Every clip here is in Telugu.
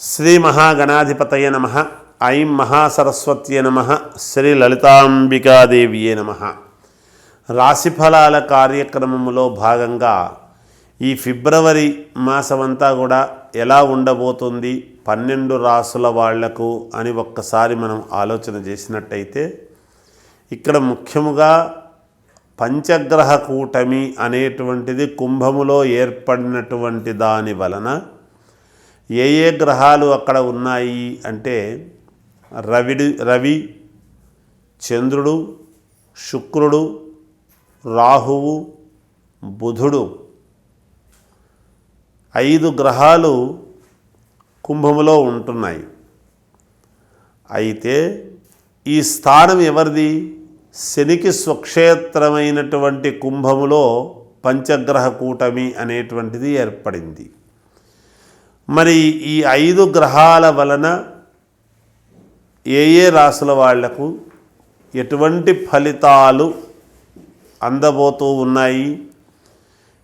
శ్రీ మహాగణాధిపతయ నమః. ఐం మహాసరస్వత్యే నమః. శ్రీ లలితాంబికాదేవియే నమః. రాశిఫలాల కార్యక్రమంలో భాగంగా ఈ ఫిబ్రవరి మాసమంతా కూడా ఎలా ఉండబోతుంది 12 రాసుల వాళ్లకు అని ఒక్కసారి మనం ఆలోచన చేసినట్టయితే, ఇక్కడ ముఖ్యముగా పంచగ్రహ కూటమి అనేటువంటిది కుంభములో ఏర్పడినటువంటి దాని వలన ఏ గ్రహాలు అక్కడ ఉన్నాయి అంటే రవి, చంద్రుడు, శుక్రుడు, రాహువు, బుధుడు 5 గ్రహాలు కుంభములో ఉంటున్నాయి. అయితే ఈ స్థానం ఎవరిది? శనికి స్వక్షేత్రమైనటువంటి కుంభములో పంచగ్రహ కూటమి అనేటువంటిది ఏర్పడింది. మరి ఈ 5 గ్రహాల వలన ఏ రాసుల వాళ్లకు ఎటువంటి ఫలితాలు అందబోతూ ఉన్నాయి,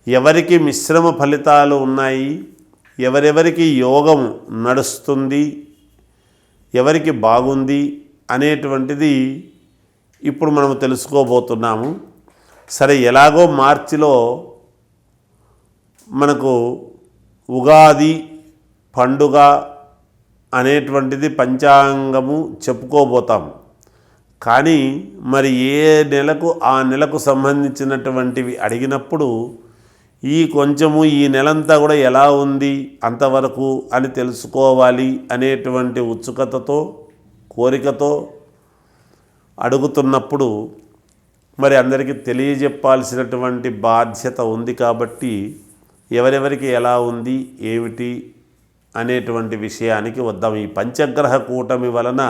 ఎవరికి మిశ్రమ ఫలితాలు ఉన్నాయి, ఎవరెవరికి యోగం నడుస్తుంది, ఎవరికి బాగుంది అనేటువంటిది ఇప్పుడు మనం తెలుసుకోబోతున్నాము. సరే, ఎలాగో మార్చిలో మనకు ఉగాది పండుగ అనేటువంటిది పంచాంగము చెప్పుకోబోతాం. కానీ మరి ఏ నెలకు ఆ నెలకు సంబంధించినటువంటివి అడిగినప్పుడు ఈ నెలంతా కూడా ఎలా ఉంది అంతవరకు అని తెలుసుకోవాలి అనేటువంటి ఉత్సుకతతో కోరికతో అడుగుతున్నప్పుడు మరి అందరికీ తెలియజెప్పాల్సినటువంటి బాధ్యత ఉంది. కాబట్టి ఎవరెవరికి ఎలా ఉంది ఏమిటి అనేటువంటి విషయానికి వద్దాం. ఈ పంచగ్రహ కూటమి వలన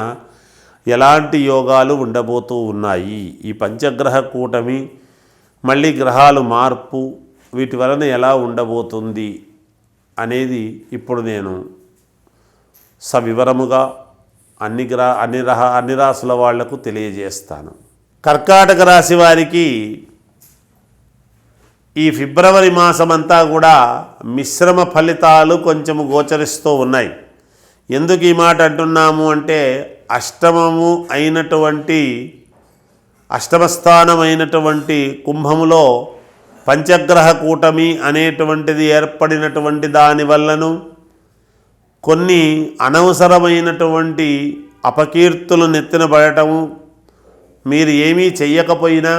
ఎలాంటి యోగాలు ఉండబోతూ ఉన్నాయి, ఈ పంచగ్రహ కూటమి మళ్ళీ గ్రహాలు మార్పు వీటి వలన ఎలా ఉండబోతుంది అనేది ఇప్పుడు నేను సవివరముగా అన్ని రాసుల వాళ్లకు తెలియజేస్తాను. కర్కాటక రాశి వారికి ఈ ఫిబ్రవరి మాసమంతా కూడా మిశ్రమ ఫలితాలు కొంచెము గోచరిస్తూ ఉన్నాయి. ఎందుకు ఈ మాట అంటున్నాము అంటే, అష్టమస్థానమైనటువంటి కుంభములో పంచగ్రహ కూటమి అనేటువంటిది ఏర్పడినటువంటి దానివల్లను కొన్ని అనవసరమైనటువంటి అపకీర్తులు నెత్తినబడటము, మీరు ఏమీ చెయ్యకపోయినా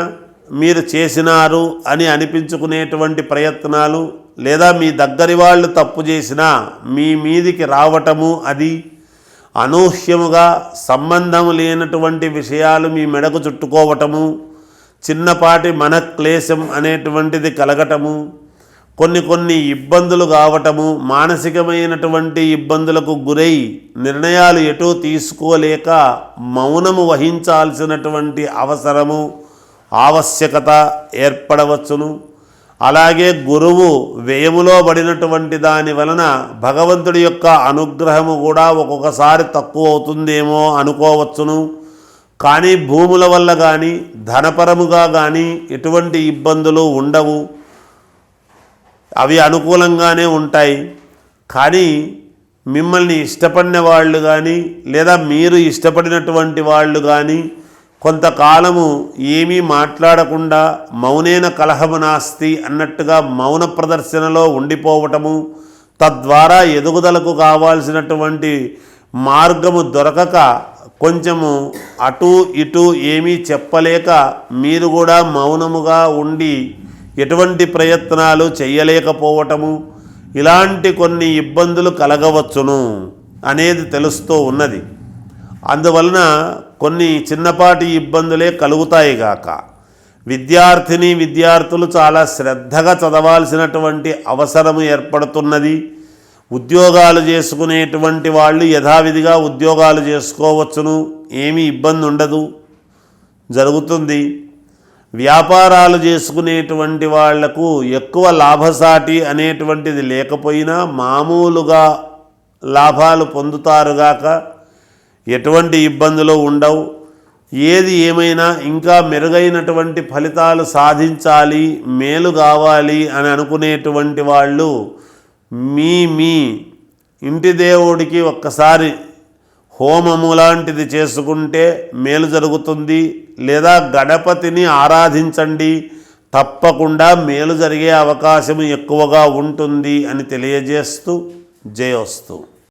మీరు చేసినారు అని అనిపించుకునేటువంటి ప్రయత్నాలు, లేదా మీ దగ్గరి వాళ్ళు తప్పు చేసినా మీ మీదికి రావటము, అది అనూహ్యముగా సంబంధం లేనటువంటి విషయాలు మీ మెడకు చుట్టుకోవటము, చిన్నపాటి మనక్లేశం అనేటువంటిది కలగటము, కొన్ని ఇబ్బందులు కావటము, మానసికమైనటువంటి ఇబ్బందులకు గురై నిర్ణయాలు ఎటూ తీసుకోలేక మౌనము వహించాల్సినటువంటి అవసరము ఆవశ్యకత ఏర్పడవచ్చును. అలాగే గురువు వ్యయములో పడినటువంటి దాని వలన భగవంతుడి యొక్క అనుగ్రహము కూడా ఒక్కొక్కసారి తక్కువ అవుతుందేమో అనుకోవచ్చును. కానీ భూముల వల్ల కానీ ధనపరముగా కానీ ఎటువంటి ఇబ్బందులు ఉండవు, అవి అనుకూలంగానే ఉంటాయి. కానీ మిమ్మల్ని ఇష్టపడిన వాళ్ళు కానీ లేదా మీరు ఇష్టపడినటువంటి వాళ్ళు కానీ కొంతకాలము ఏమీ మాట్లాడకుండా మౌనేన కలహము నాస్తి అన్నట్టుగా మౌన ప్రదర్శనలో ఉండిపోవటము, తద్వారా ఎదుగుదలకు కావాల్సినటువంటి మార్గము దొరకక కొంచెము అటు ఇటు ఏమీ చెప్పలేక మీరు కూడా మౌనముగా ఉండి ఎటువంటి ప్రయత్నాలు చేయలేకపోవటము, ఇలాంటి కొన్ని ఇబ్బందులు కలగవచ్చును అనేది తెలుస్తూ ఉన్నది. అందువలన కొన్ని చిన్నపాటి ఇబ్బందులే కలుగుతాయి గాక విద్యార్థులు చాలా శ్రద్ధగా చదవాల్సినటువంటి అవసరము ఏర్పడుతున్నది. ఉద్యోగాలు చేసుకునేటువంటి వాళ్ళు యథావిధిగా ఉద్యోగాలు చేసుకోవచ్చును, ఏమీ ఇబ్బంది ఉండదు, జరుగుతుంది. వ్యాపారాలు చేసుకునేటువంటి వాళ్లకు ఎక్కువ లాభసాటి అనేటువంటిది లేకపోయినా మామూలుగా లాభాలు పొందుతారుగాక ఎటువంటి ఇబ్బందులు ఉండవు. ఏది ఏమైనా ఇంకా మెరుగైనటువంటి ఫలితాలు సాధించాలి, మేలు కావాలి అని అనుకునేటువంటి వాళ్ళు మీ ఇంటి దేవుడికి ఒక్కసారి హోమము లాంటిది చేసుకుంటే మేలు జరుగుతుంది, లేదా గణపతిని ఆరాధించండి, తప్పకుండా మేలు జరిగే అవకాశం ఎక్కువగా ఉంటుంది అని తెలియజేస్తూ జయోస్తు.